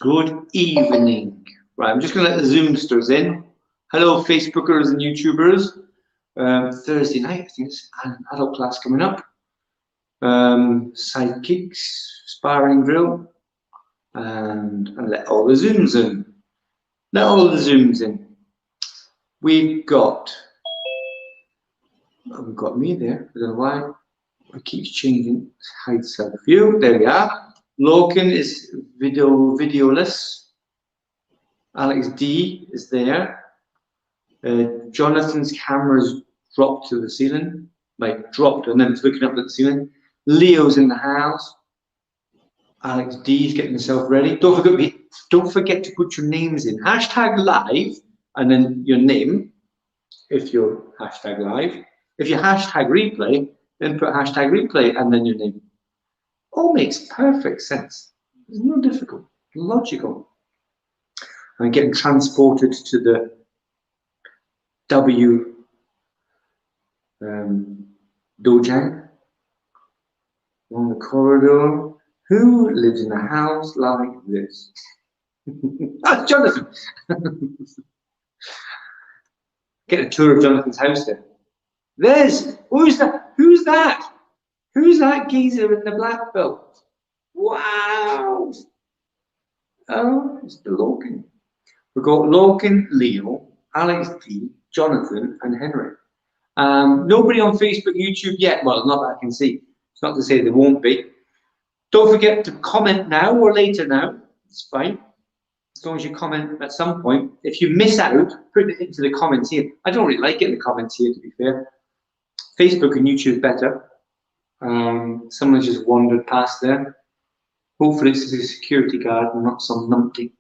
Good evening. Right, I'm just going to let the Zoomsters in. Hello, Facebookers and YouTubers. Thursday night, I think it's an adult class coming up. Sidekicks, sparring drill, and let all the Zooms in. Let all the Zooms in. We've got me there. I don't know why it keeps changing. Hide self view. There we are. Loken is videoless. Alex D is there. Jonathan's camera's dropped to the ceiling, like dropped, and then it's looking up at the ceiling. Leo's in the house. Alex D's getting himself ready. Don't forget to put your names in. Hashtag live and then your name if you're hashtag live. If you hashtag replay, then put hashtag replay and then your name. All makes perfect sense. It's not difficult, logical. I'm getting transported to the W Dojang along the corridor. Who lives in a house like this? That's Jonathan. Get a tour of Jonathan's house there. Who's that? Who's that? Who's that geezer in the black belt? Wow. Oh, it's the Loken. We've got Loken, Leo, Alex D, Jonathan, and Henry. Nobody on Facebook, YouTube yet. Well, not that I can see. It's not to say there won't be. Don't forget to comment now or later now. It's fine. As long as you comment at some point. If you miss out, put it into the comments here. I don't really like it in the comments here, to be fair. Facebook and YouTube better. Someone's just wandered past there. Hopefully it's a security guard and not some numpty.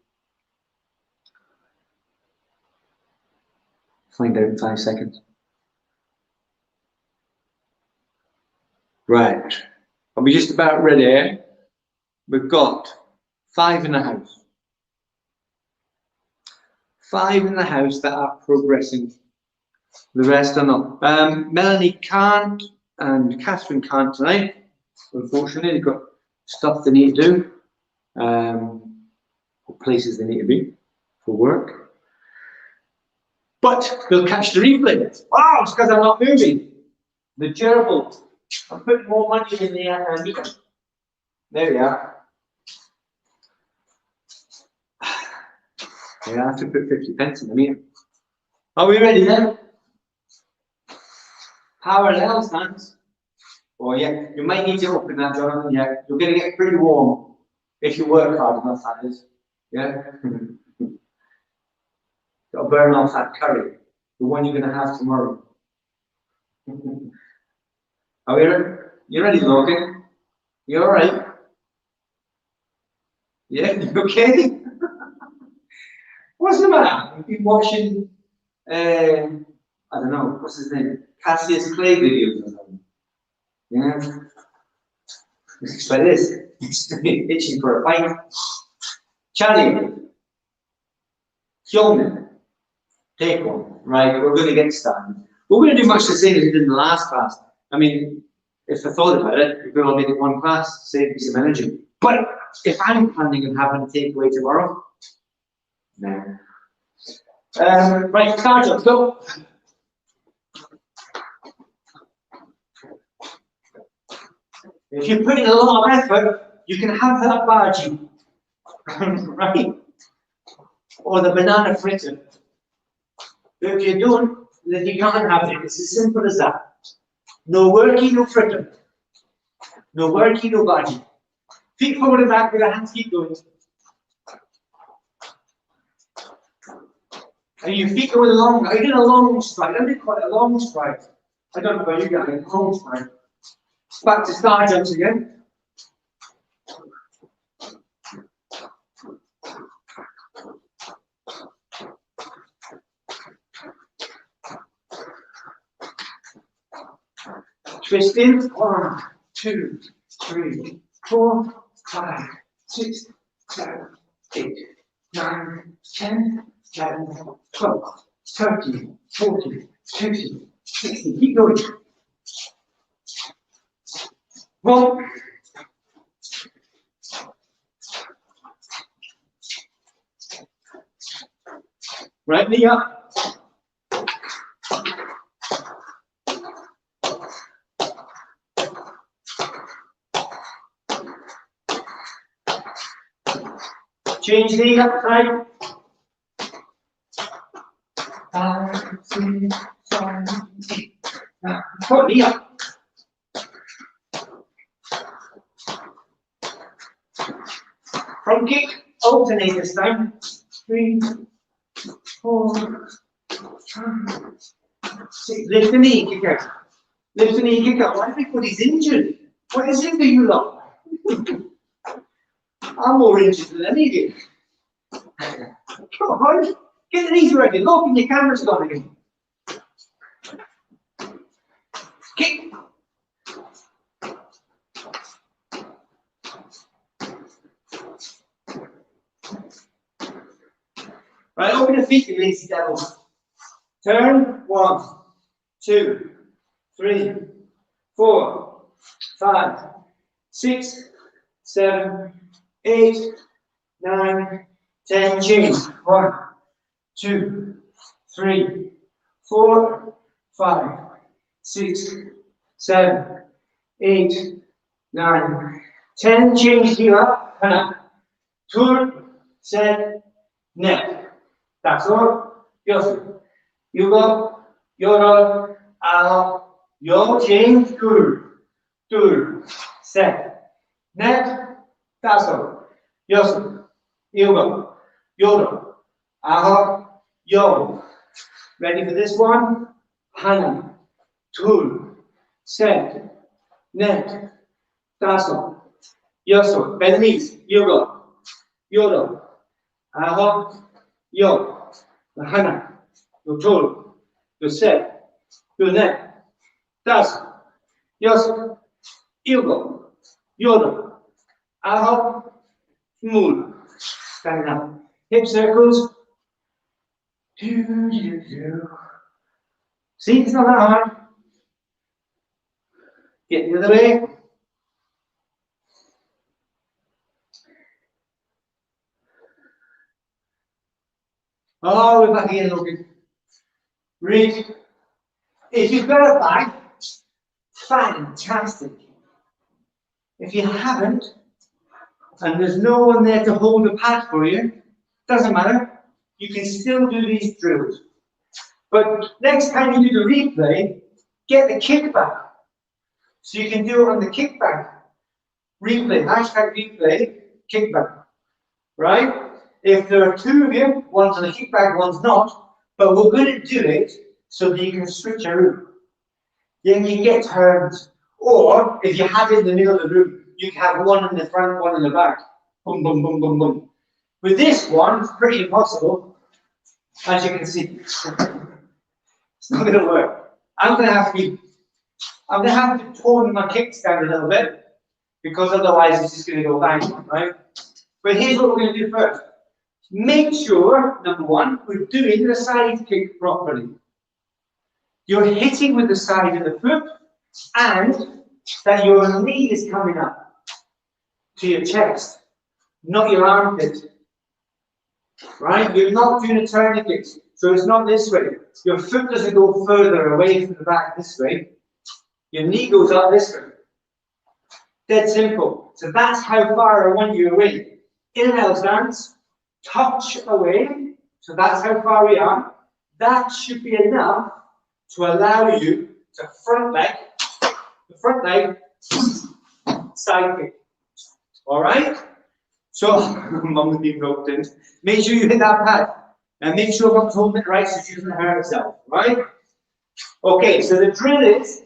Find out in 5 seconds. Right. Are we just about ready? We've got 5 in the house. 5 in the house that are progressing. The rest are not. Melanie can't and Catherine can't tonight. Unfortunately, they've got stuff they need to do. Or places they need to be for work. But they'll catch the replay. Wow, it's because I'm not moving. The gerbil. I'm putting more money in the meter. There we are. Yeah, I have to put 50 pence in the meter. Are we ready then? Parallel stands. Oh yeah, you might need to open that, Jonathan. Yeah, you're going to get pretty warm if you work hard enough, that is. Yeah? Got to burn off that curry, the one you're going to have tomorrow. Are we ready? You ready, Logan? You all right? Yeah, you okay? What's the matter? You've been watching, I don't know, what's his name? Cassius Clay videos or something. Yeah. It's like this. It's itching for a bite. Charlie. Hyomin. Taekwondo. Right, we're going to get started. We're going to do much the same as we did in the last class. I mean, if I thought about it, we could all make it one class, save me some energy. But if I'm planning on having a takeaway tomorrow, no. Right, start up, go. If you're putting a lot of effort, you can have that bhaji, right? Or the banana fritter. But if you don't, then you can't have it. It's as simple as that. No worky, no fritter. No worky, no bhaji. Feet forward and back with the hands keep going. And your feet going long. I did a long stride. I did quite a long stride. I don't know about you guys, a long stride. Back to star jumps again. Twist in. 1, 2, 3, 4, 5, 6, 7, 8, 9, 10, 11, 12, 13, 14, 15, 16. Keep going. 1, Right knee up. Change knee up side. 5, 6, 7, 8, 9. Put knee up. Front kick, alternate this time. 3, 4, 5, 6. Lift the knee, kick out. Lift the knee, kick out. Why everybody's injured? What is it that you lot? I'm more injured than any of you. Come on, get the knees ready. Look, and your camera's gone again. Kick. Right, open the feet, you lazy devil. Turn. 1, 2, 3, 4, 5, 6, 7, 8, 9, 10. Change. 1, 2, 3, 4, 5, 6, 7, 8, 9, 10. Change heel up and up. Turn, set, neck. That's all. Yes. You go. You're out. Yo change. Tur. Set. Neck. That's all. Yes. You go. You're out. Yo. Ready for this one? Hana. Tur. Set. Neck. That's all. Yes. Bend the knees. You go. You're out. Yo, the hana, your toe, your set, your neck, das, yes, ego, yodo, aho, mul. Stand up. Hip circles. See, it's not that hard. Get the other way. Oh, we're back again looking. Reach. If you've got a bag, fantastic. If you haven't, and there's no one there to hold the pad for you, doesn't matter. You can still do these drills. But next time you do the replay, get the kickback. So you can do it on the kickback. Replay, hashtag replay, kickback. Right? If there are two of you, one's on the kickback, one's not, but we're going to do it so that you can switch a room. Then you get turns. Or if you have it in the middle of the room, you can have one in the front, one in the back. Boom, boom, boom, boom, boom. With this one, it's pretty impossible, as you can see. It's not going to work. I'm going to have to tone my kicks down a little bit, because otherwise it's just going to go bang, right? But here's what we're going to do first. Make sure, number one, we're doing the side kick properly. You're hitting with the side of the foot, and that your knee is coming up to your chest, not your armpit. Right? You're not doing a tourniquet, so it's not this way. Your foot doesn't go further away from the back this way. Your knee goes up this way. Dead simple. So that's how far I want you away. In an L stance, touch away. So that's how far we are. That should be enough to allow you to front leg, side kick. All right? So, mum's being roped in. Make sure you hit that pad. And make sure mom's holding it right so she doesn't hurt herself. Right? Okay, so the drill is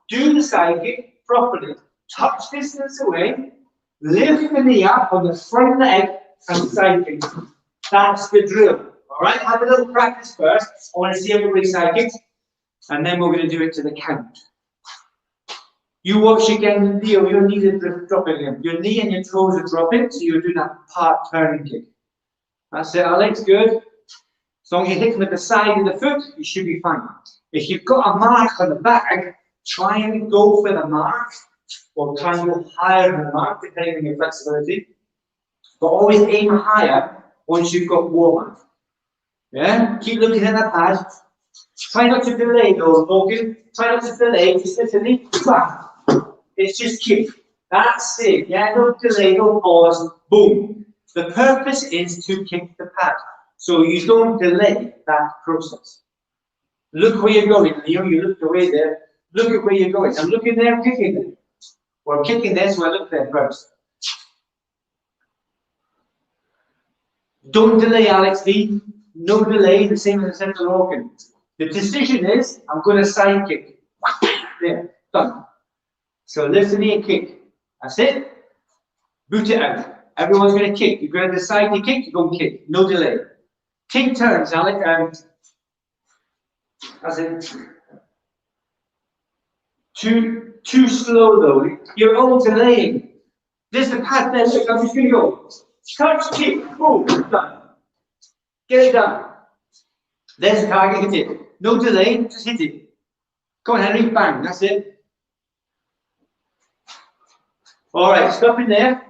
do the side kick properly. Touch distance away. Lift the knee up on the front leg and side kick. That's the drill. All right? Have a little practice first. I want to see everybody side kicks. And then we're going to do it to the count. You watch again, Leo, your knees are dropping again. Your knee and your toes are dropping, so you're doing that part turning kick. That's it, Alex, good. As long as you hit them at the side of the foot, you should be fine. If you've got a mark on the bag, try and go for the mark, or try and go higher than the mark, depending on your flexibility. But always aim higher once you've got warm. Yeah, keep looking at that pad. Try not to delay those, Morgan. Try not to delay, just literally, bam. It's just kick. That's it. Yeah, no delay, no pause. Boom. The purpose is to kick the pad. So you don't delay that process. Look where you're going, Leo. You look away there. Look at where you're going. I'm looking there, I'm kicking there. Well, I'm kicking there, so I look there first. Don't delay, Alex D. No delay, the same as I said to Logan. The decision is, I'm going to side kick. There, done. So lift the knee and kick. That's it. Boot it out. Everyone's going to kick. You're going to decide to kick, you go and kick. No delay. Take turns, Alex. As in, too slow though. You're all delaying. There's the pad there. Look, I'm just going to go. Touch, kick, boom, done. Get it done. There's the target, hit it. No delay, just hit it. Go on, Henry, bang, that's it. Alright, stop in there.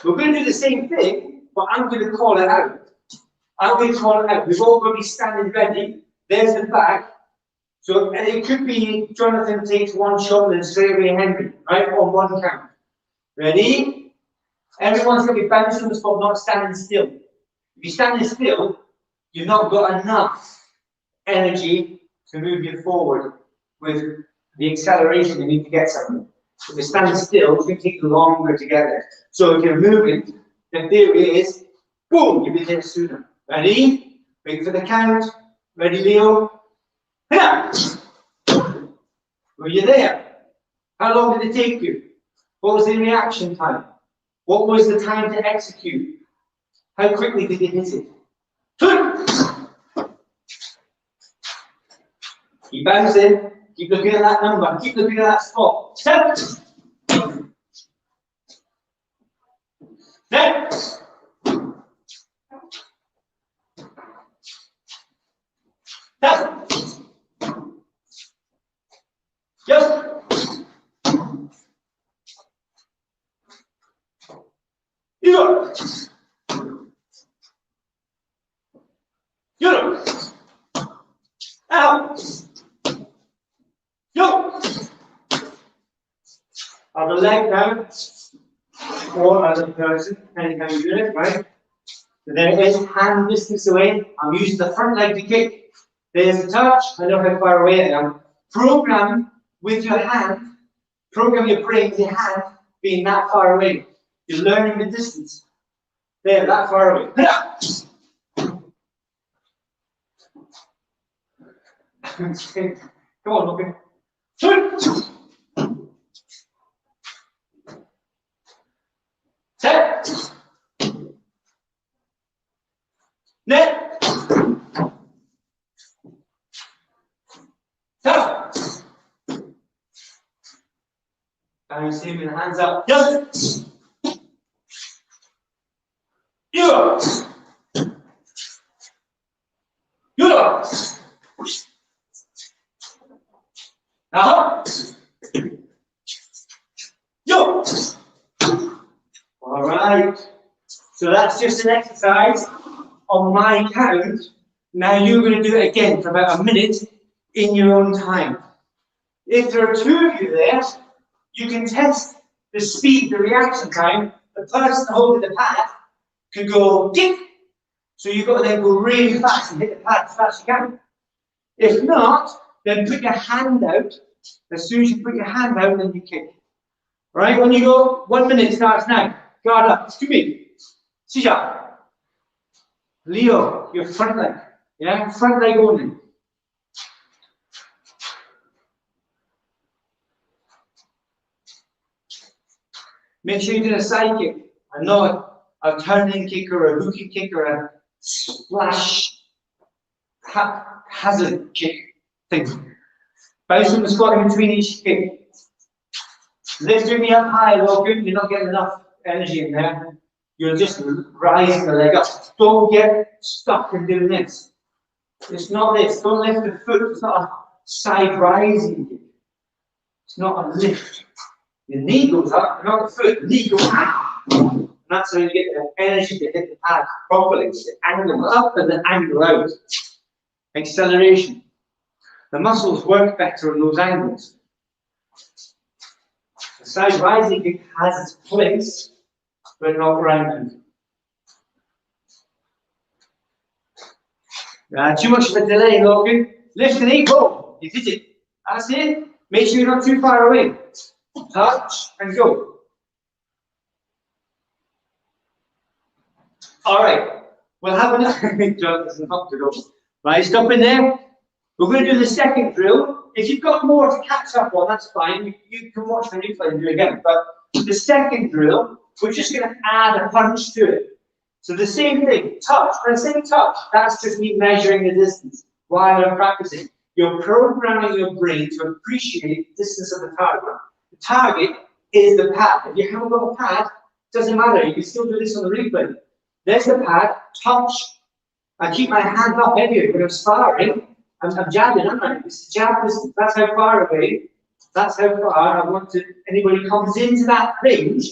We're going to do the same thing, but I'm going to call it out. I'm going to call it out. We've all got to be standing ready. There's the back. So and it could be Jonathan takes one shot and then straight away Henry, right? On one count. Ready? Everyone's going to be bouncing on the spot, not standing still. If you're standing still, you've not got enough energy to move you forward with the acceleration you need to get something. If you're standing still, it's going to take longer to get there. So if you're moving, the theory is, boom, you'll be there sooner. Ready? Wait for the count. Ready, Leo? Yeah. Were you there? How long did it take you? What was the reaction time? What was the time to execute? How quickly did you hit it? Keep bouncing. Keep looking at that number. Keep looking at that spot. Step. Step. Step. Yes. You. You. Out. Yo. Other leg down. Or other person, depending how you do it, right? So there it is, hand distance away. I'm using the front leg to kick. There's a touch. I know how far away I am. Program with your hand. Program your brain with your hand being that far away. You're learning the distance. There, that far away. Come on, Logan. Set. Net. Top. And you see with the hands up. Yes. You. You. Now. Yo. All right. So that's just an exercise on my count. Now you're going to do it again for about a minute in your own time. If there are two of you there, you can test the speed, the reaction time. The person holding the pad can go kick. So you've got to then go really fast and hit the pad as fast as you can. If not, then put your hand out. As soon as you put your hand out, then you kick. Right? When you go, 1 minute starts now. Guard up. Excuse me. Sisha. Leo, your front leg. Yeah? Front leg only. Make sure you do a side kick and not a turning kick or a hooking kick or a splash hazard kick thing. Bounce on the spot in between each kick. Lifting me up high, Logan. You're not getting enough energy in there. You're just rising the leg up. Don't get stuck in doing this. It's not this. Don't lift the foot. It's not a side rising kick. It's not a lift. The knee goes up, not the foot. The knee goes up. that's how you get the energy to hit the pad properly. It's the angle up and the angle out. Acceleration. The muscles work better on those angles. The side rising kick has its place, but not rounded. Too much of a delay, Logan. Lift the knee, go. You did it. That's it. Make sure you're not too far away. Touch and go. All right. We'll have another. Jonathan's not to go. Right, stop in there. We're going to do the second drill. If you've got more to catch up on, that's fine. You can watch the replay and do it again. But the second drill, we're just going to add a punch to it. So the same thing, touch. When I say touch, that's just me measuring the distance while I'm practicing. You're programming your brain to appreciate the distance of the target. The target is the pad. If you haven't got a pad, it doesn't matter. You can still do this on the replay. There's the pad, touch. I keep my hand up heavier when I'm sparring. I'm jabbing, aren't I? It's jab distance. That's how far away. That's how far I want to. Anybody comes into that range,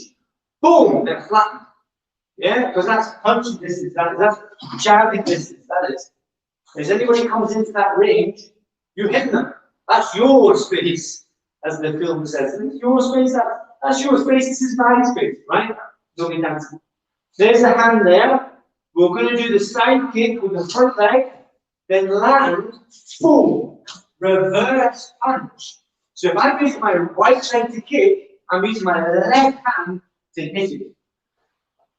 boom, they're flattened. Yeah, because that's punching distance. That's jabbing distance. That is. As anybody comes into that range, you hit them. That's your space, as the film says. It's your space. That's your space. This is my space, right? Don't be dancing. There's a hand there. We're going to do the side kick with the front leg, then land, boom, reverse punch. So if I'm using my right leg to kick, I'm using my left hand to hit it.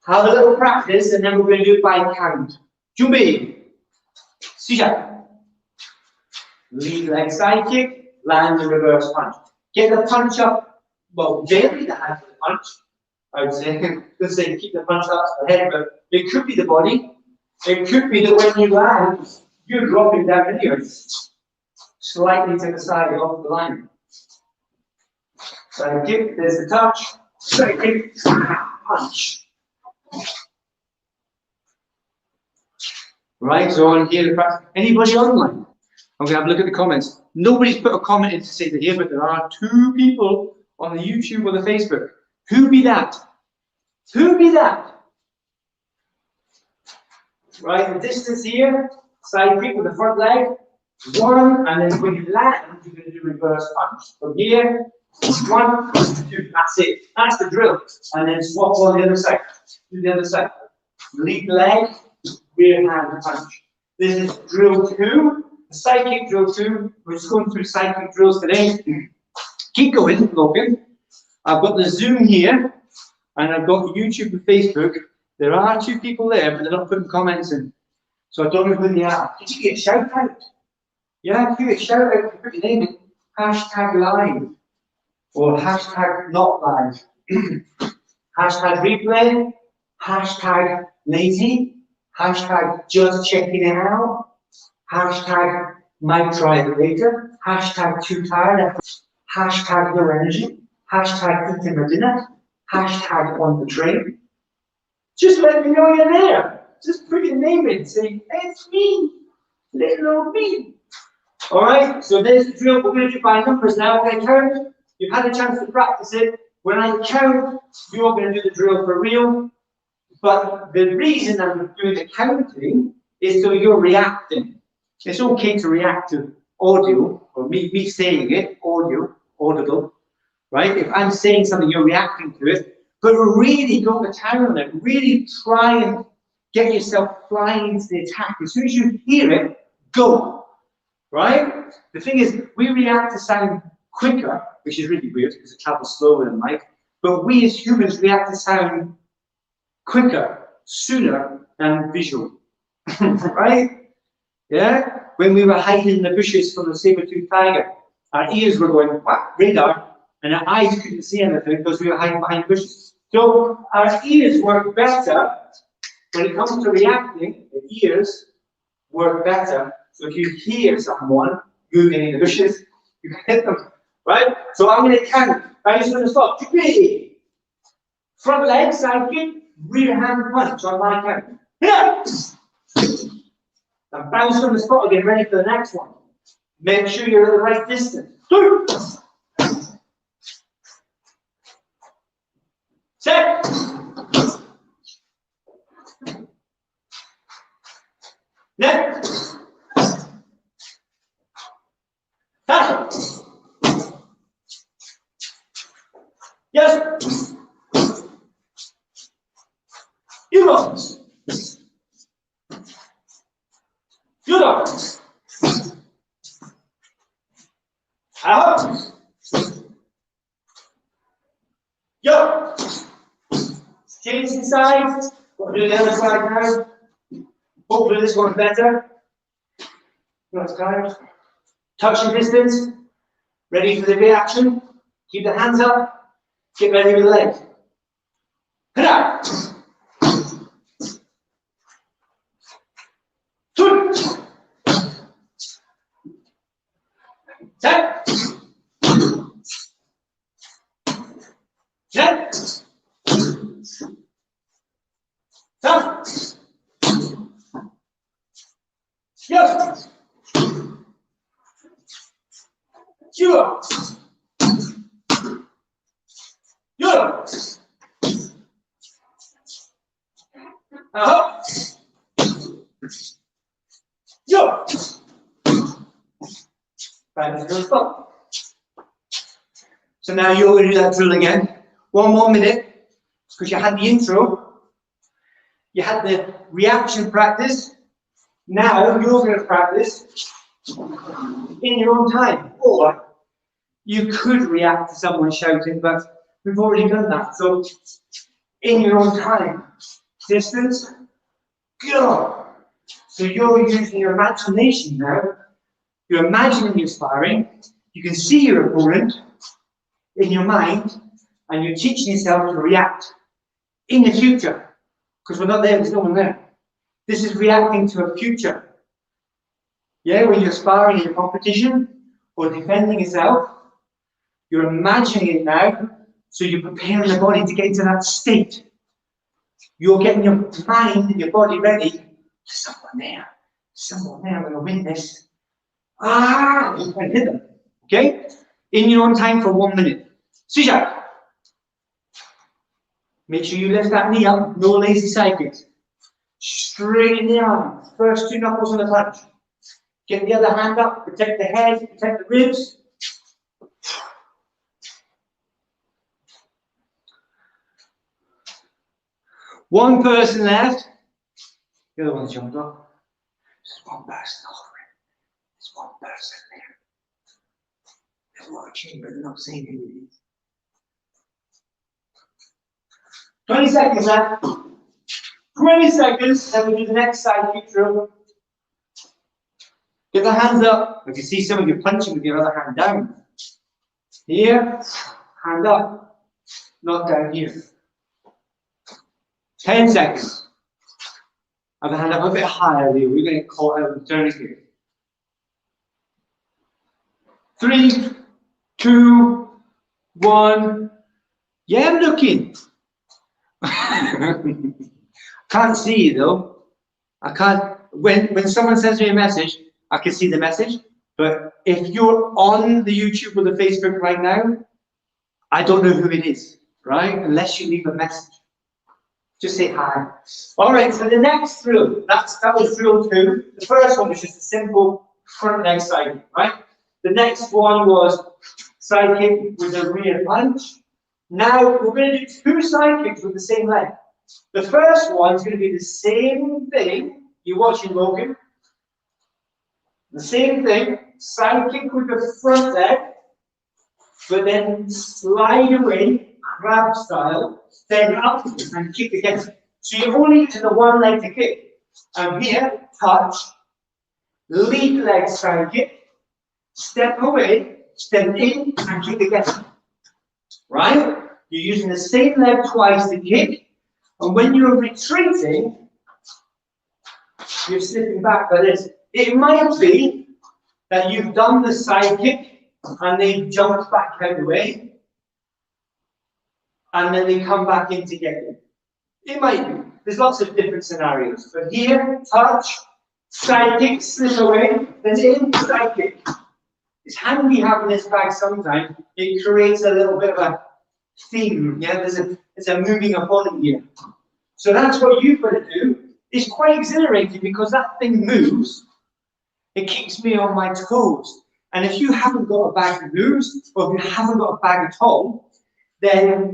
Have a little practice, and then we're going to do it by count. Jumbi, Sija. Lead leg side kick, land the reverse punch. Get the punch up, well, vary the hand for the punch. I would say, let's say keep the punch up to the head, but it could be the body. It could be that when you land, you're dropping down anyway, slightly to the side off the line. Side kick, there's the touch. Side kick, punch. Right, so on here, anybody online? I'm going to have a look at the comments. Nobody's put a comment in to say they're here, but there are 2 people on the YouTube or the Facebook. Who be that? Who be that? Right, the distance here, side kick with the front leg, 1, and then when you land, you're going to do reverse punch. From here, 1, 2, that's it. That's the drill. And then swap on the other side. Do the other side. Lead leg, rear hand punch. This is drill 2, the side kick drill 2. We're just going through side kick drills today. Keep going, Logan. I've got the Zoom here, and I've got YouTube and Facebook. There are 2 people there, but they're not putting comments in. So I don't know who they are. Did you get a shout out? Yeah, if you get a shout out, put your name in. Hashtag live. Or hashtag not live. Hashtag replay. Hashtag lazy. Hashtag just checking it out. Hashtag might try it later. Hashtag too tired. Hashtag no energy. Hashtag eating my dinner. Hashtag on the train. Just let me know you're there. Just put your name in, saying, it's me, little old me. All right, so there's the drill. We're going to do by numbers now. When I count, you've had a chance to practice it. When I count, you're going to do the drill for real. But the reason I'm doing the counting is so you're reacting. It's okay to react to audio, or me saying it, audio, audible. Right? If I'm saying something, you're reacting to it. But really go to town on it. Really try and get yourself flying into the attack. As soon as you hear it, go. Right? The thing is, we react to sound quicker, which is really weird because it travels slower than light. But we as humans react to sound quicker, sooner than visual. Right? Yeah? When we were hiding in the bushes from the saber-toothed tiger, our ears were going, what? Radar. And our eyes couldn't see anything because we were hiding behind bushes. So our ears work better when it comes to reacting. The ears work better. So if you hear someone moving in the bushes, you can hit them, right? So I'm going to count. I'm just going to stop. 3. Front leg, side kick, rear hand punch on my count. Yeah. And bounce on the spot again, ready for the next one. Make sure you're at the right distance. 2. Set. Judo. Judo. Out. Yo. Change the sides. We'll do the other side now. Hopefully this one's better. That's tight. Touching distance. Ready for the reaction. Keep the hands up. Get ready with the legs. Head out. Two. Set. Set. Stop. Yes. Sure. Good. Up. Yo. Right, let's go stop. So now you're going to do that drill again. One more minute, because you had the intro, you had the reaction practice. Now you're going to practice in your own time. Or you could react to someone shouting, but we've already done that. So in your own time. Distance, go. So you're using your imagination now. You're imagining you're sparring. You can see your opponent in your mind, and you're teaching yourself to react in the future. Because we're not there, there's no one there. This is reacting to a future. Yeah, when you're sparring in a competition or defending yourself, you're imagining it now, so you're preparing the body to get into that state. You're getting your mind and your body ready. There's someone there. Someone there, I'm going to win this. Ah! And hit them. Okay? In your own time for 1 minute. Sisha. Make sure you lift that knee up. No lazy side kicks. Straighten the arm. First 2 knuckles on the punch. Get the other hand up. Protect the head. Protect the ribs. One person left. The other one's jumped off. There's one person over it. There's one person there. They're watching, but they're not saying who it is. 20 seconds left. 20 seconds, then we do the next side kick drill. Get the hands up. If you see some of you punching with your other hand down. Here, hand up. Not down here. 10 seconds. Other hand up a bit higher here. We're going to get caught out of the tourniquet. 3, 2, 1. Yeah, I'm looking. Can't see you though. I can't. When someone sends me a message, I can see the message. But if you're on the YouTube or the Facebook right now, I don't know who it is, right? Unless you leave a message. Just say hi. All right, so the next drill, that was drill 2. The first one was just a simple front leg side kick, right? The next one was side kick with a rear punch. Now we're going to do 2 side kicks with the same leg. The first one is going to be the same thing. You're watching Logan. The same thing, side kick with the front leg, but then slide away, crab style, then up and kick again. So you're only using the one leg to kick. And here, touch, lead leg side kick, step away, step in, and kick again. Right? You're using the same leg twice to kick, and when you're retreating, you're slipping back like this. It might be that you've done the side kick, and they've jumped back out of the way, and then they come back in to get you. It might be. There's lots of different scenarios. But here, touch, side kick, slip away, then in, side kick. It's handy having this bag sometimes. It creates a little bit of a theme. Yeah, there's a moving opponent here. So that's what you've got to do. It's quite exhilarating because that thing moves. It keeps me on my toes. And if you haven't got a bag of moves, or if you haven't got a bag at all, then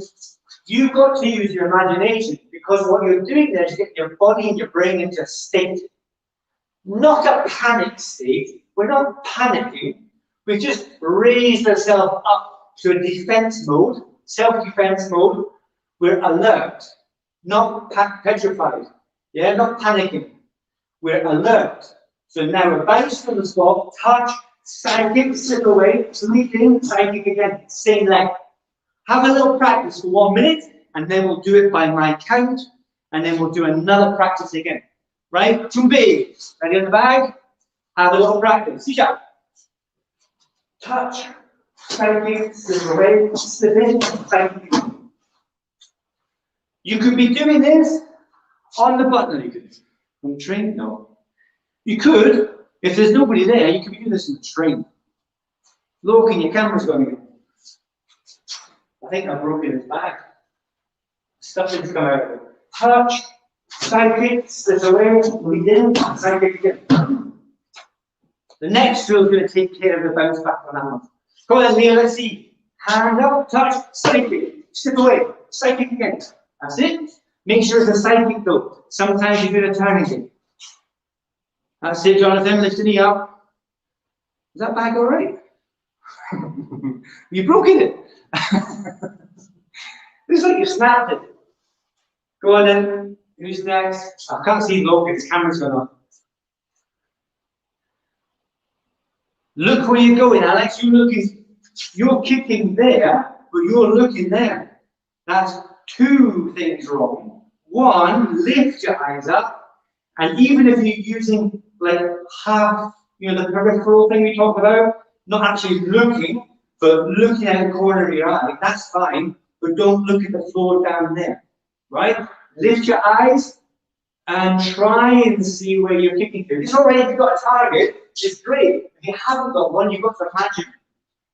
you've got to use your imagination, because what you're doing there is getting your body and your brain into a state, not a panic state. We're not panicking. We just raised ourselves up to a defense mode, self-defense mode. We're alert, not petrified. Yeah, not panicking. We're alert. So now we're bouncing on the spot, touch, side kick, slip away, sleep in, side kick again, same leg. Have a little practice for 1 minute, and then we'll do it by my count, and then we'll do another practice again. Right? 2 bigs. Ready in the bag? Have a little practice. See ya. Touch, side kick, slip away, slip in, side kick. You could be doing this on the button. You could. On the train? No. You could, if there's nobody there, you could be doing this on the train. Look, and your camera's going. I think I've broken his back. Stuffing's come out of it. Touch, side kick, slip away, lead in, side kick again. The next drill is going to take care of the bounce back on that one. Come on, Leo, let's see. Hand up, touch, side kick, slip away, side kick again. That's it. Make sure it's a side kick though. Sometimes you do a turning kick. That's it, Jonathan. Lift the knee up. Is that back all right? You broken it. Looks like you snapped it. Go on then. Who's next? I can't see Logan. His camera's gone on. Look where you're going, Alex. You're kicking there, but you're looking there. That's 2 things wrong. 1, lift your eyes up, and even if you're using like half, the peripheral thing we talked about, not actually looking, but looking at the corner of your eye, that's fine, but don't look at the floor down there, right? Lift your eyes and try and see where you're kicking to. It's already, if you've got a target, it's great. If you haven't got one, you've got to imagine.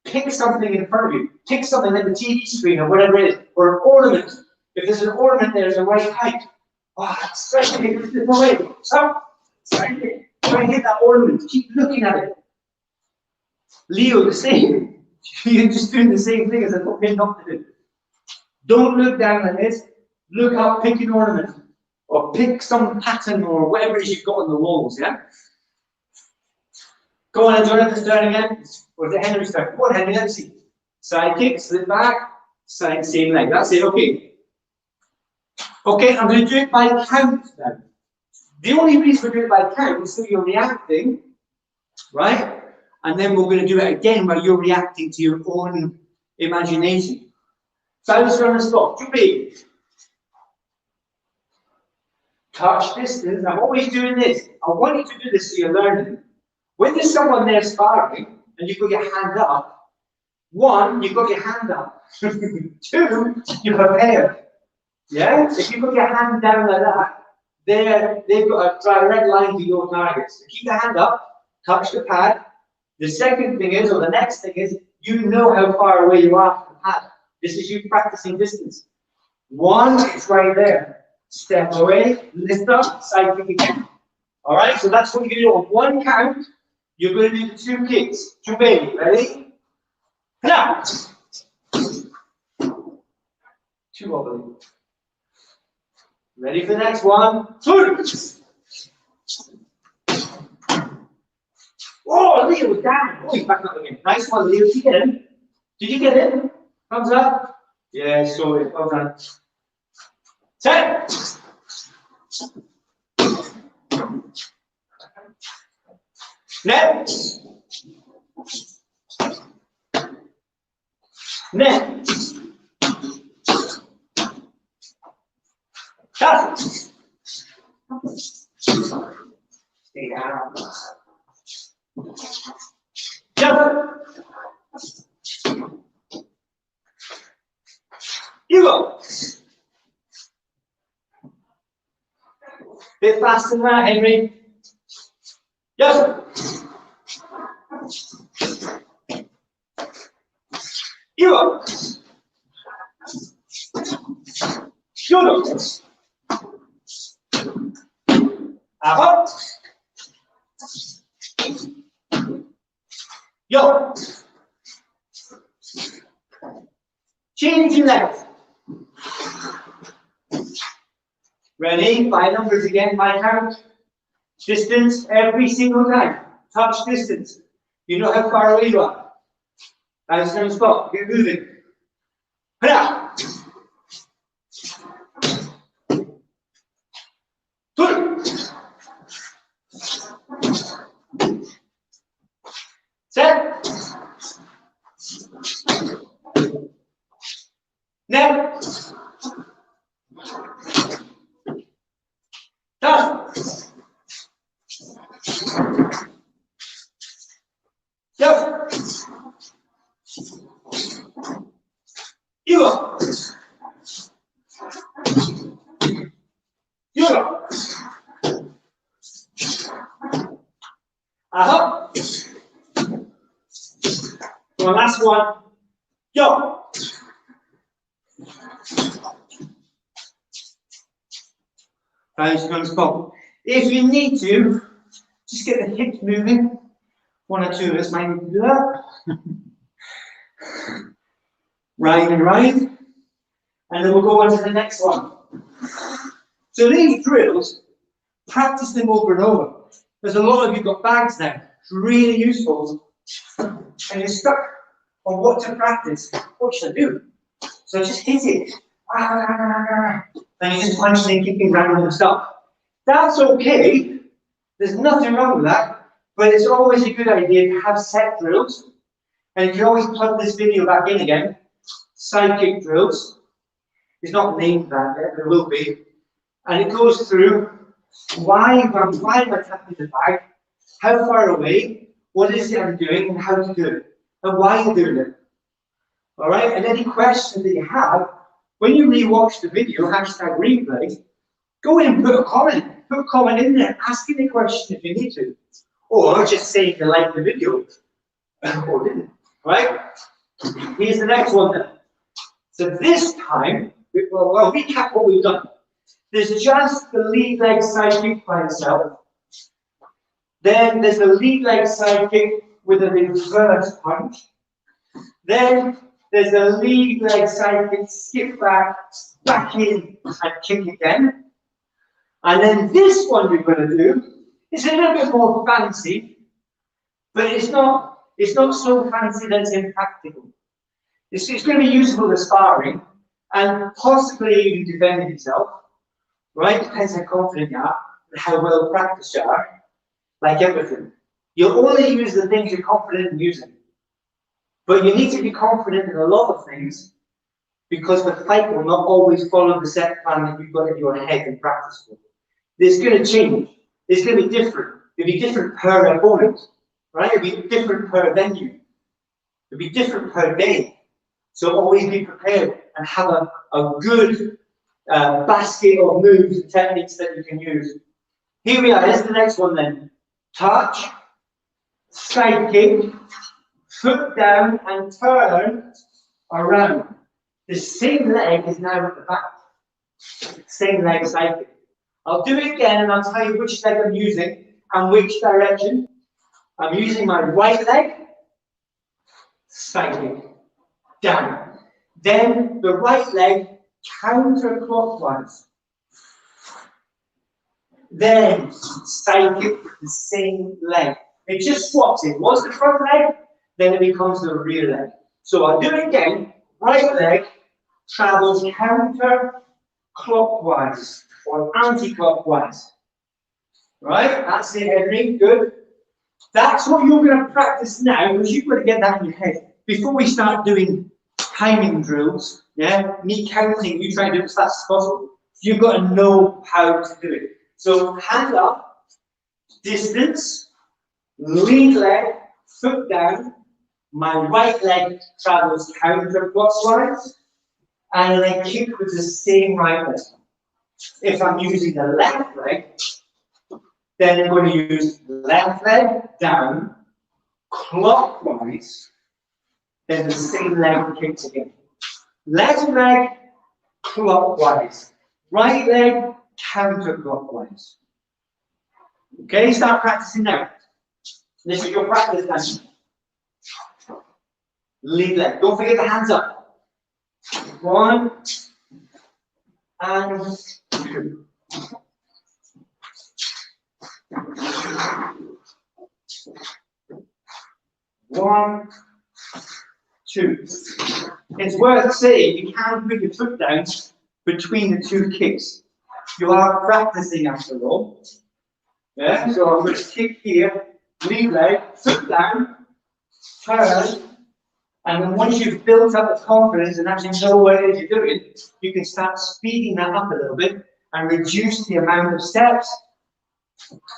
Pick something in front of you. Pick something like the TV screen or whatever it is, or an ornament. If there's an ornament there, there's a right height. Stretch it, lift away. Stop. Try and hit that ornament. Keep looking at it. Leo, the same. You're just doing the same thing as I told him not to do. Don't look down like this. Look up, pick an ornament. Or pick some pattern or whatever it is you've got on the walls, yeah? Go on, Jonathan's turn again. Or is it Henry's turn? Go on, Henry, let's see. Side kick, slip back, side, same leg. That's it, okay. Okay, I'm going to do it by count now. The only reason we're doing it by count is so you're reacting, right? And then we're going to do it again where you're reacting to your own imagination. Bounce around the spot. 2 big. Touch distance. I'm always doing this. I want you to do this so you're learning. When there's someone there sparring and you've got your hand up, 1, you've got your hand up. 2, you're prepared. Yeah? If you put your hand down like that, they've got a direct line to your target. So keep your hand up, touch the pad. The second thing is, or the next thing is, you know how far away you are from the pad. This is you practicing distance. 1, it's right there. Step away, lift up, side kick again. Alright, so that's what you're going to do on 1 count. You're going to do the 2 kicks. 2 big. Ready? Now. 2 wobbly. Ready for the next one? 2. Oh, Leo was down. Oh, he's back up again. Nice one, Leo. Did you get him? Did you get him? Thumbs up. Yeah, sorry. Well done. 10. Next. Next. Cut. Stay down. Jump. You go. Bit faster than that, Henry. Yes. You go. You go. Up. Yo. Change your legs. Ready? By numbers again, by count. Distance every single time. Touch distance. You know how far away you are. Nice same spot. Get moving. Hurrah! Set. Now. Done. Go. You go. You go. Up. One last one. Go. Nice, nice spot. If you need to, just get the hips moving. One or two of us might do that. Ride and ride. And then we'll go on to the next one. So these drills, practice them over and over. There's a lot of you got bags now. It's really useful. And you're stuck on what to practice. What should I do? So just hit it. And you just punching and kicking random stuff. That's okay. There's nothing wrong with that. But it's always a good idea to have set drills. And you can always plug this video back in again. Side kick drills. It's not named that yet, but it will be. And it goes through why am I tapping the bag, how far away, what is it I'm doing, and how to do it, and why you're doing it. All right? And any questions that you have, when you re-watch the video, hashtag replay, go in and put a comment. Put a comment in there. Ask any question if you need to. Or just say you like the video. Or didn't. Right? Here's the next one then. So this time, we'll recap what we've done. There's just the lead leg side kick by itself. Then there's the lead leg side kick with a reverse punch. Then there's the lead leg side kick, skip back in and kick again. And then this one we're going to do is a little bit more fancy, but it's not so fancy that it's impractical. It's going to be useful for sparring and possibly even defending yourself. Right? Depends how confident you are and how well practiced you are. Like everything. You'll only use the things you're confident in using. But you need to be confident in a lot of things because the fight will not always follow the set plan that you've got in your head and practice for. It's going to change. It's going to be different. It'll be different per opponent. Right? It'll be different per venue. It'll be different per day. So always be prepared and have a good basket of moves and techniques that you can use. Here we are. Here's the next one then. Touch, side kick, foot down and turn around. The same leg is now at the back. Same leg side kick. I'll do it again and I'll tell you which leg I'm using and which direction. I'm using my right leg, side kick, down. Then the right leg counterclockwise. Then side kick with the same leg. It just swaps it. Once the front leg, then it becomes the rear leg. So I'll do it again. Right leg travels counterclockwise or anti-clockwise. Right? That's it, Henry. Good. That's what you're going to practice now, because you've got to get that in your head. Before we start doing timing drills, yeah, me counting, you try to do it as fast as possible. You've got to know how to do it. So hand up, distance, lead leg, foot down, my right leg travels counterclockwise, and then kick with the same right leg. If I'm using the left leg, then I'm going to use left leg down, clockwise, then the same leg kicks again. Left leg, clockwise. Right leg, counterclockwise. Okay, start practicing now. This is your practice now. Lead leg. Don't forget the hands up. 1 and 2. One, two. It's worth saying you can put your foot down between the two kicks. You are practicing after all. Yeah, so I'm going to kick here, lead leg, foot down, turn, and then once you've built up the confidence and actually know what it is you're doing, you can start speeding that up a little bit and reduce the amount of steps,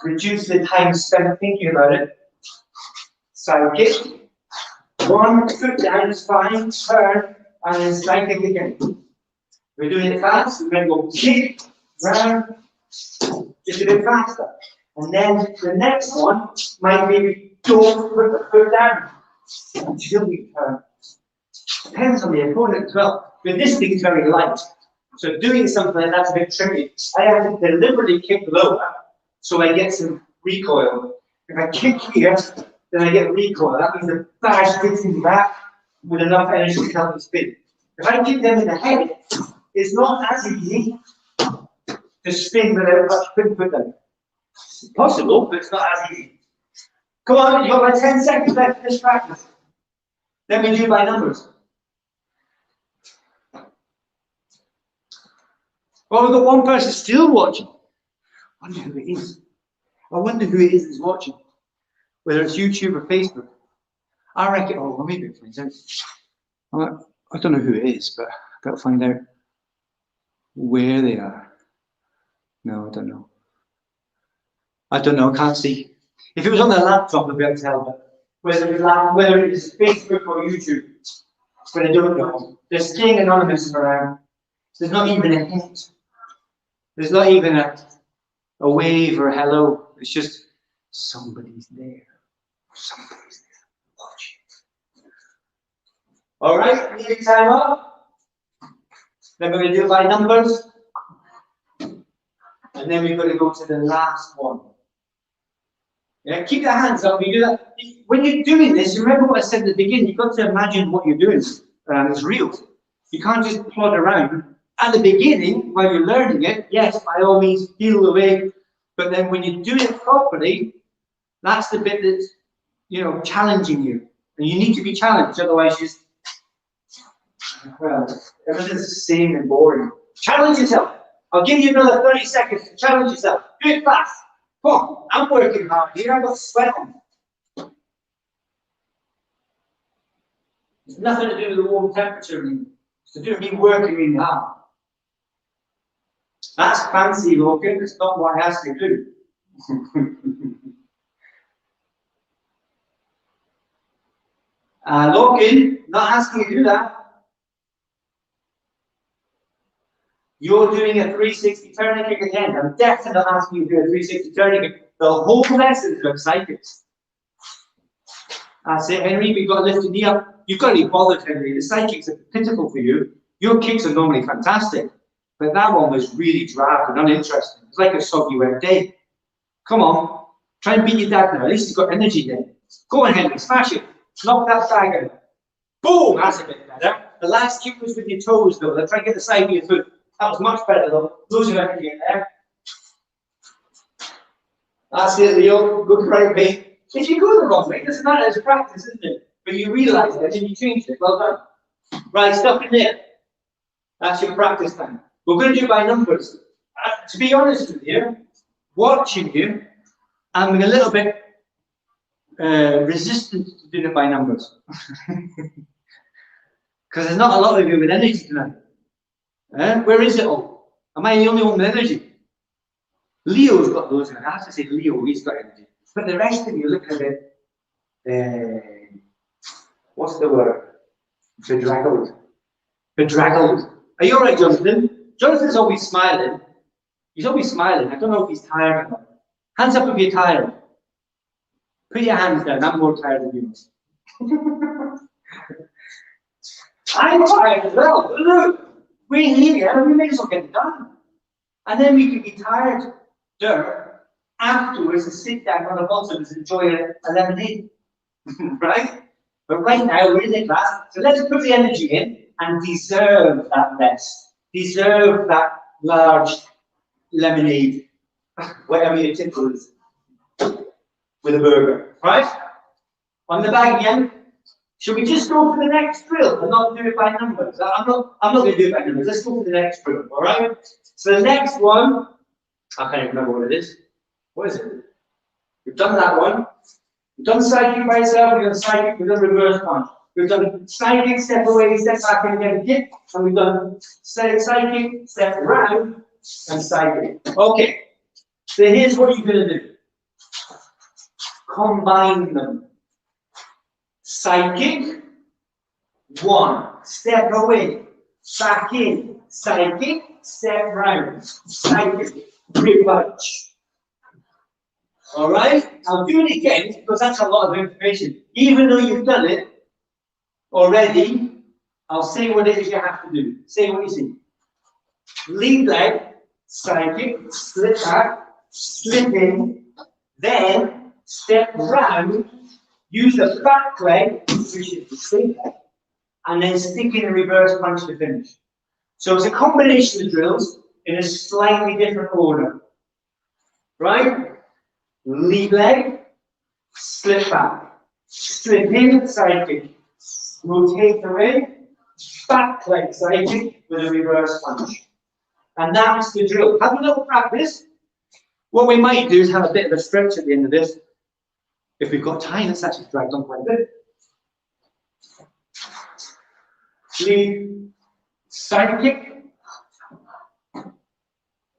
reduce the time spent thinking about it. Side kick. One foot down is fine, turn, and then side kick again. We're doing it fast, we're going to go kick, round, just a bit faster. And then the next one might be don't put the foot down until you turn. Depends on the opponent as well. But this thing is very light. So doing something like that's a bit tricky. I have to deliberately kick lower so I get some recoil. If I kick here, then I get recoil. That means the badge gets in the back with enough energy to help me spin. If I kick them in the head, it's not as easy to spin without much foot down. It's possible, but it's not as easy. Come on, you've got like 10 seconds left in this practice. Then we do by numbers. Well, we've got one person still watching. I wonder who it is. I wonder who it is that's watching. Whether it's YouTube or Facebook. I reckon, oh, well, maybe it finds out. I don't know who it is, but I've got to find out where they are. No, I don't know. I don't know, I can't see. If it was on their laptop, I'd be able to tell, but whether it's Facebook or YouTube, but I don't know. They're staying anonymous around. There's not even a hint. There's not even a wave or a hello. It's just somebody's there. Somebody's there watching. All right, needing time up. Then we're going to do it by numbers. And then we're going to go to the last one. Yeah, keep your hands up. You do that. When you're doing this, remember what I said at the beginning. You've got to imagine what you're doing. It's real. You can't just plod around. At the beginning, while you're learning it, yes, by all means, feel the way. But then when you do it properly, that's the bit that's, challenging you. And you need to be challenged, otherwise well, everything's the same and boring. Challenge yourself. I'll give you another 30 seconds to challenge yourself. Do it fast. Come on, I'm working hard here. I've got sweat on. It's nothing to do with the warm temperature. It's to do with me working really hard. That's fancy looking. It's not what I asked you to do. Looking, not asking you to do that. You're doing a 360 turning kick again. I'm definitely not asking you to do a 360 turning kick. The whole lesson is about psychics. That's it, Henry. We've got to lift your knee up. You've got to be bothered, Henry. The psychics are pitiful for you. Your kicks are normally fantastic. But that one was really drab and uninteresting. It's like a soggy wet day. Come on. Try and beat your dad now. At least he's got energy there. Go on, Henry. Smash it. Knock that bag out. Boom! That's a bit better. The last kick was with your toes, though. Let's try and get the side of your foot. That was much better, though. Losing energy in there. That's it, Leo. Good right way. If you go the wrong way, it doesn't matter. It's practice, isn't it? But you realise it and you changed it. Well done. Right, stop in there. That's your practice time. We're going to do it by numbers. To be honest with you, watching you, I'm a little bit resistant to doing it by numbers. Because there's not a lot of you with energy tonight. Where is it all? Am I the only one with energy? Leo's got those, and I have to say Leo, he's got energy. But the rest of you look a bit, what's the word? Bedraggled. Bedraggled. Are you alright, Jonathan? Jonathan's always smiling. He's always smiling. I don't know if he's tired or not. Hands up if you're tired. Put your hands down. I'm more tired than you. I'm tired as well. Look, we're here and we may as well get it done. And then we can be tired afterwards and sit down on the bottom and enjoy a lemonade. Right? But right now we're in the class, so let's put the energy in and deserve that rest. Deserve that large lemonade, whatever your tickle is, with a burger, right? On the bag again. Should we just go for the next drill and not do it by numbers? I'm not going to do it by numbers. Let's go for the next drill, all right? So the next one, I can't even remember what it is. What is it? We've done that one. We've done side kick by itself. We've done side kick. We've done reverse punch. We've done side kick, step away, step back, and again kick. And we've done side kick, step around, and side kick. Okay. So here's what you're going to do. Combine them. Side kick, one, step away, back in, side kick, step round, side kick, punch. All right, I'll do it again because that's a lot of information. Even though you've done it already, I'll say what it is you have to do. Say what you see. Lead leg, side kick, slip back, slip in, then step round. Use the back leg, which is the same leg, and then stick in a reverse punch to finish. So it's a combination of drills in a slightly different order. Right? Lead leg, slip back, slip in, side kick, rotate away, back leg side kick with a reverse punch. And that's the drill. Have a little practice. What we might do is have a bit of a stretch at the end of this. If we've got time, let's actually drag on quite a bit. Lead, side kick,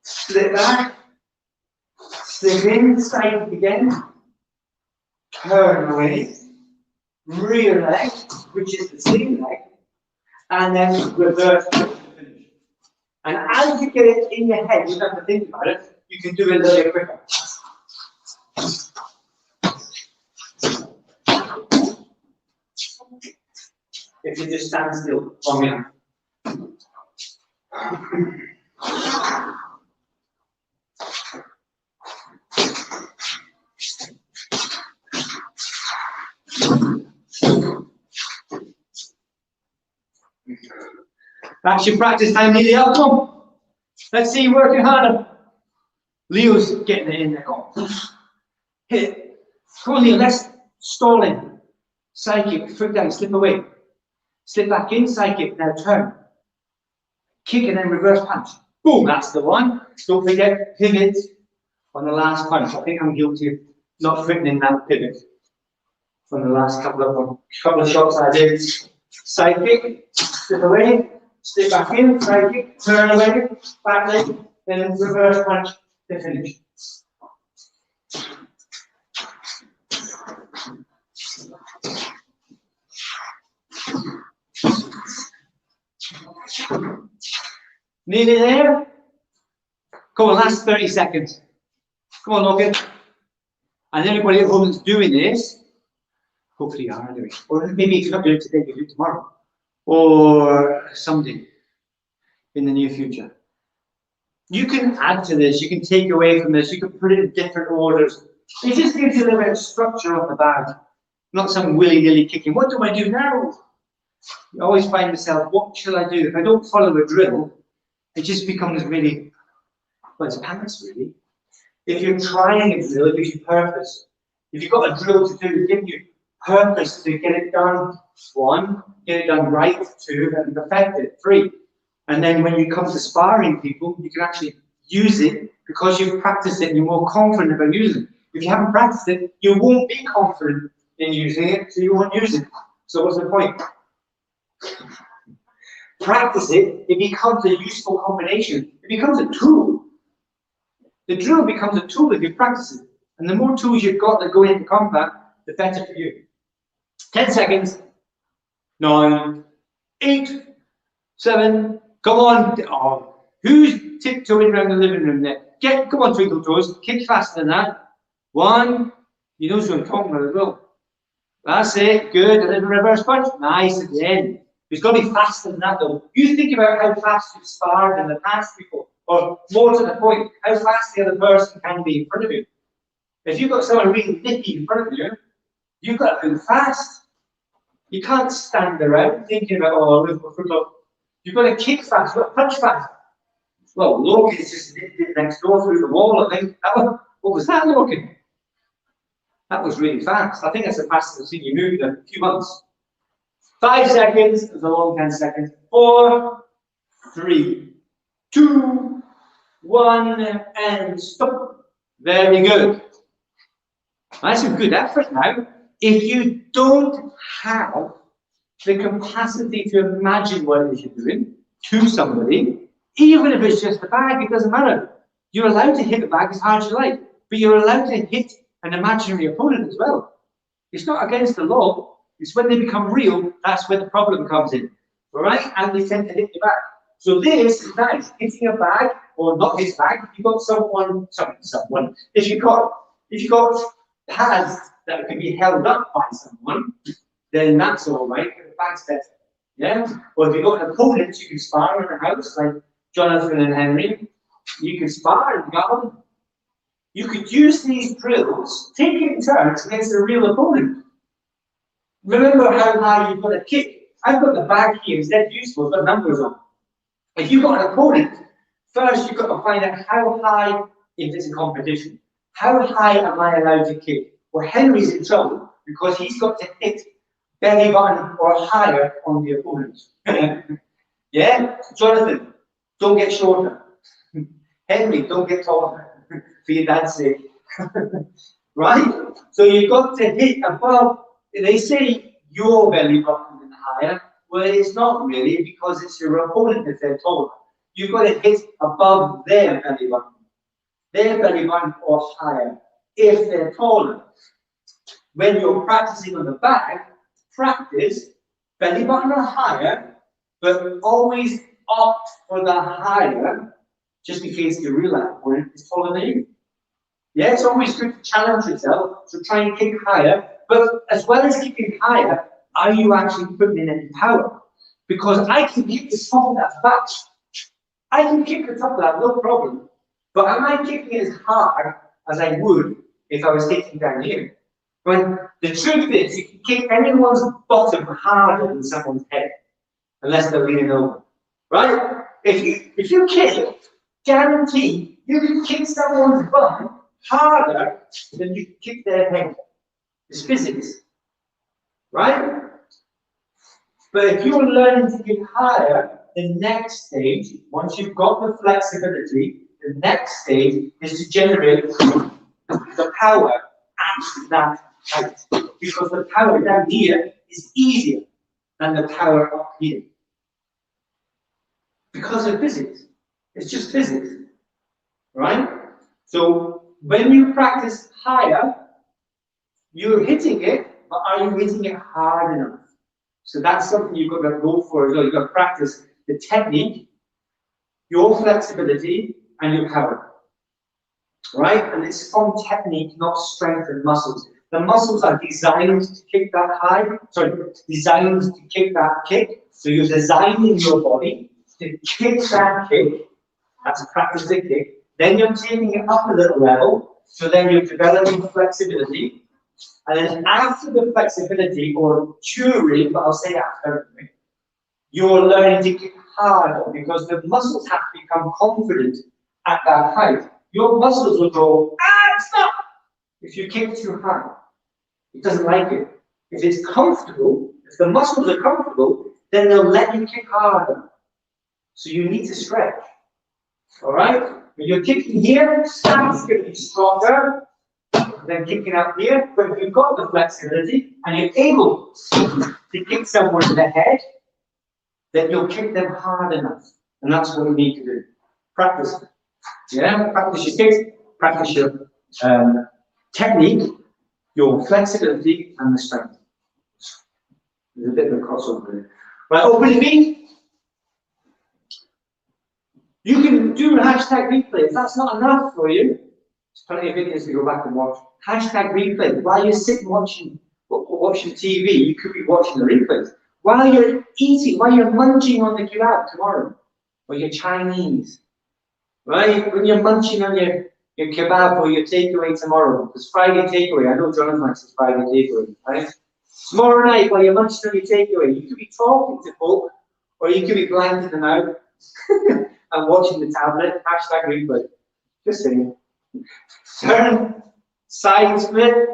slip back, slip in, side kick again, turn away, rear leg, which is the same leg, and then reverse to finish. And as you get it in your head, you don't have to think about it, you can do it a little bit quicker. If you just stand still long enough. That's your practice time nearly up. Come on. Let's see you working harder. Leo's getting it in there. Come on. Hit it. Come on, Leo, let's stall in. Side kick, foot down, slip away. Slip back in, side kick, now turn. Kick and then reverse punch. Boom, that's the one. Don't forget, pivot on the last punch. I think I'm guilty of not fitting in that pivot from the last couple of shots I did. Side kick, slip away, slip back in, side kick, turn away, back leg, then reverse punch to finish. Nearly there? Come on, last 30 seconds. Come on, Logan. And anybody at home that's doing this, hopefully you are doing it. Or maybe if you're not doing it today, you do it tomorrow. Or someday in the near future. You can add to this, you can take away from this, you can put it in different orders. It just gives you a little bit of structure on the bag. Not some willy-nilly kicking. What do I do now? You always find yourself, what shall I do? If I don't follow a drill, it just becomes really, well, it's pants really. If you're trying a drill, it gives you purpose. If you've got a drill to do, it gives you purpose to get it done, one, get it done right, two, and perfect it, three. And then when you come to sparring people, you can actually use it because you've practiced it and you're more confident about using it. If you haven't practiced it, you won't be confident in using it, so you won't use it. So what's the point? Practice it, it becomes a useful combination. It becomes a tool. The drill becomes a tool if you practice it. And the more tools you've got that go into combat, the better for you. 10 seconds. 9, 8, 7, come on. Oh, who's tiptoeing around the living room there? Come on, Twinkle Toes. Kick faster than that. 1, you know who I'm talking about as well. That's it, good. And then reverse punch. Nice at the end. It's got to be faster than that though. You think about how fast you've sparred in the past before, or more to the point, how fast the other person can be in front of you. If you've got someone really nippy in front of you, you've got to move fast. You can't stand around thinking about, oh, look. You've got to kick fast, you've got to punch fast. Well, Logan's just next door through the wall, I think. What was that, Logan? That was really fast. I think that's the fastest I've seen you move in a few months. 5 seconds is a long 10 seconds. 4, 3, 2, 1, and stop. Very good. That's a good effort now. If you don't have the capacity to imagine what it is you're doing to somebody, even if it's just a bag, it doesn't matter. You're allowed to hit the bag as hard as you like, but you're allowed to hit an imaginary opponent as well. It's not against the law. It's when they become real, that's where the problem comes in. All right? And they tend to hit the back. So this is nice. Hitting a bag, or not his bag, if you've got someone, if you've got pads that can be held up by someone, then that's all right. The bag's better. Yeah? Or if you've got an opponent you can spar in the house, like Jonathan and Henry, you can spar and garden. You could use these drills, take it in turns against a real opponent. Remember how high you've got to kick. I've got the bag here, it's dead useful, it's got numbers on. If you've got an opponent, first you've got to find out how high, if it's a competition, how high am I allowed to kick? Well, Henry's in trouble because he's got to hit belly button or higher on the opponent. Yeah? Jonathan, don't get shorter. Henry, don't get taller. For your dad's sake. Right? So you've got to hit above. They say your belly button and higher. Well, it's not really, because it's your opponent if they're taller. You've got to hit above their belly button. Their belly button or higher if they're taller. When you're practicing on the back, practice belly button or higher, but always opt for the higher, just in case your real opponent is taller than you. Yeah, it's always good to challenge yourself, so try and kick higher, but as well as kicking higher, are you actually putting in any power? Because I can kick the top of that back. I can kick the top of that, no problem. But am I kicking it as hard as I would if I was hitting down here? When the truth is, you can kick anyone's bottom harder than someone's head, unless they're leaning over. Right? If you kick, guarantee you can kick someone's bum harder than you can kick their head. It's physics. Right? But if you're learning to kick higher, the next stage, once you've got the flexibility, the next stage is to generate the power at that height. Because the power down here is easier than the power up here. Because of physics. It's just physics. Right? So when you practice higher, you're hitting it, but are you hitting it hard enough? So that's something you've got to go for as well. You've got to practice the technique, your flexibility, and your power. Right? And it's from technique, not strength and muscles. The muscles are designed to kick that high, designed to kick that kick. So you're designing your body to kick that kick. That's practice the kick. Then you're taking it up a little level. So then you're developing flexibility. And then after the flexibility, or during, but I'll say after, you're learning to kick harder because the muscles have to become confident at that height. Your muscles will go, stop! If you kick too hard. It doesn't like it. If it's comfortable, if the muscles are comfortable, then they'll let you kick harder. So you need to stretch. All right? When you're kicking here, it's going to be stronger than kicking up here. But if you've got the flexibility and you're able to kick someone in the head, then you'll kick them hard enough. And that's what we need to do. Practice. Yeah? Practice your kicks, practice your technique, your flexibility, and the strength. There's a bit of a crossover there. Right, open your feet. You can do hashtag replay. If that's not enough for you, there's plenty of videos to go back and watch. Hashtag replay. While you're sitting watching TV, you could be watching the replays. While you're eating, while you're munching on the kebab tomorrow, or your Chinese, right? When you're munching on your kebab or your takeaway tomorrow, because Friday takeaway, I know Jonathan likes his Friday takeaway, right? Tomorrow night, while you're munching on your takeaway, you could be talking to folk, or you could be blanking them out. and watching the tablet. Hashtag replay. Just saying. Turn, side split.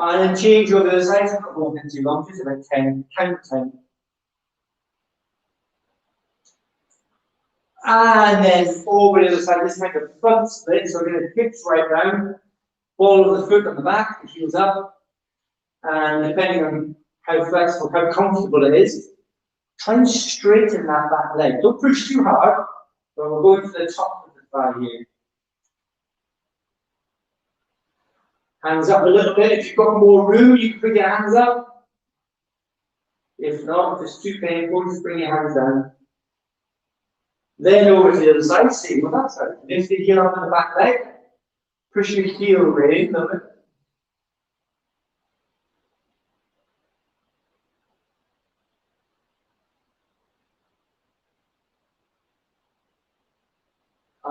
And then change over the sides. I'm not holding too long, just about 10, count 10. And then over the other side, this time the front split. So we're going to hips right down, ball of the foot on the back, the heels up. And depending on how flexible, how comfortable it is, try and straighten that back leg. Don't push too hard, but we're going to the top of the thigh here. Hands up a little bit. If you've got more room, you can put your hands up. If not, if it's too painful, just bring your hands down. Then over to the other side, same with that side. Lift the heel up on the back leg. Push your heel right in a little bit.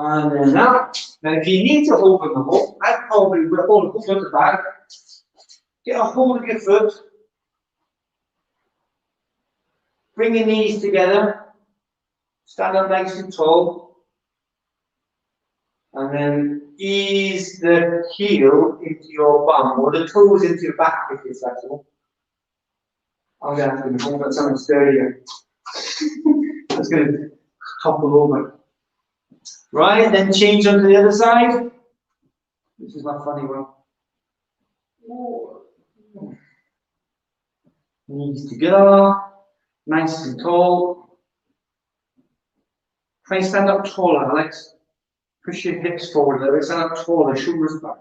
And then that. Now, if you need to open the hook, I'd probably hold the hook at the back. Get a hold of your foot. Bring your knees together. Stand up nice and tall. And then ease the heel into your bum, or the toes into your back if it's flexible. I'm going to have to hold that something sturdier. That's going to topple over. Right, then change onto the other side. This is my funny one. Knees together, nice and tall. Try and stand up taller, Alex. Push your hips forward a little bit, stand up taller, shoulders back.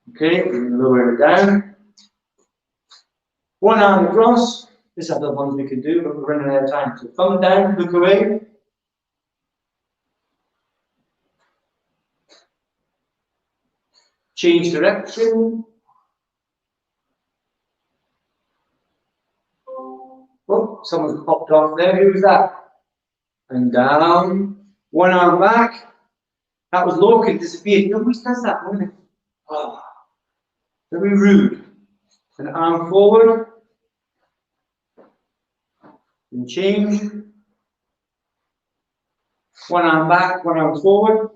Okay, lower it down. One arm across. These are the ones we can do, but we're running out of time. So thumb down, look away. Change direction. Oh, someone's popped off there. Who's that? And down. One arm back. That was low, can disappear. Nobody does that, wouldn't it? Oh, very rude. An arm forward. And change. One arm back, one arm forward.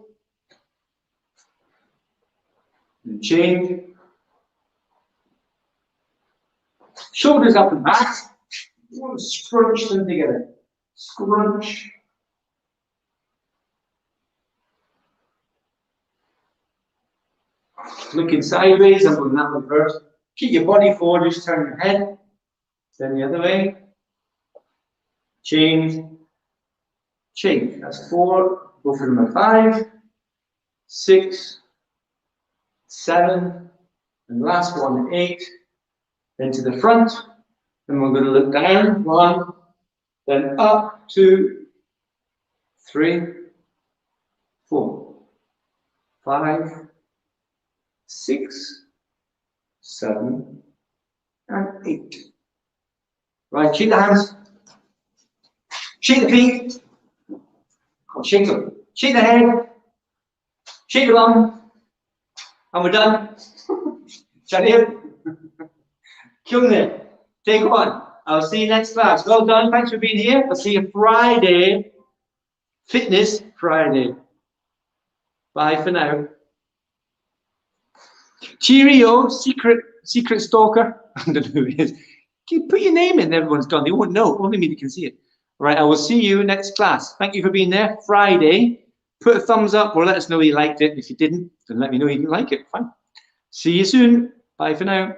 And change. Shoulders up and back. You want to scrunch them together. Scrunch. Looking sideways, I'm going that one first. Keep your body forward, just turn your head. Then the other way. Change. Change. That's 4. Go for number 5, 6, 7, and last one, 8. Then to the front. Then we're going to look down. 1. Then up. 2, 3, 4, 5, 6, 7, and 8. Right, shake the hands. Shake the feet. Shake them. Shake the head. Shake the bum. And we're done. Shall Kyungni, take one. I'll see you next class. Well done. Thanks for being here. I'll see you Friday. Fitness Friday. Bye for now. Cheerio, secret stalker. I don't know who it is. Can you put your name in? Everyone's gone. They won't know. Only me can see it. Right, I will see you next class. Thank you for being there. Friday. Put a thumbs up or let us know you liked it. If you didn't, then let me know you didn't like it. Fine. See you soon. Bye for now.